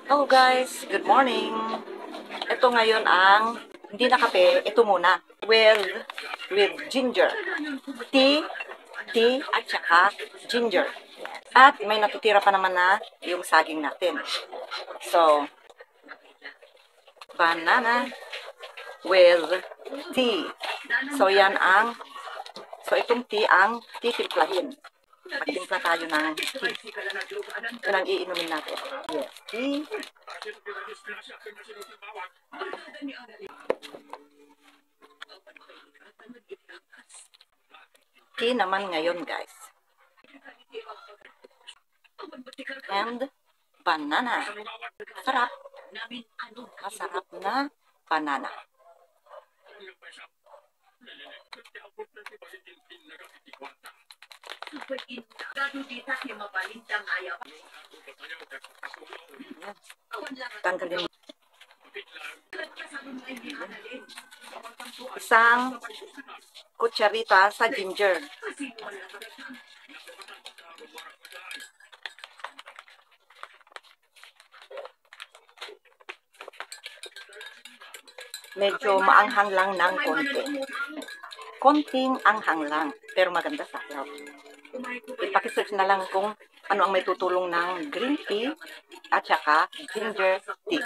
Hello guys, good morning. Ito ngayon ang hindi na kape, ito muna with ginger. Tea at saka ginger. At may natutira pa naman na yung saging natin. So, banana with tea. So itong tea ang titimplahin. Magtimpla tayo ng tea. Yun ang iinumin natin. Yes, tea. Tea naman ngayon, guys. And banana. Sarap. Masarap na banana. Tanggalin isang kutsarita sa ginger. Medyo maanghang lang ng konti. Konting anghang lang, pero maganda sa sasaw. Ipakisearch na lang kung ano ang may tutulong ng green tea at saka ginger tea.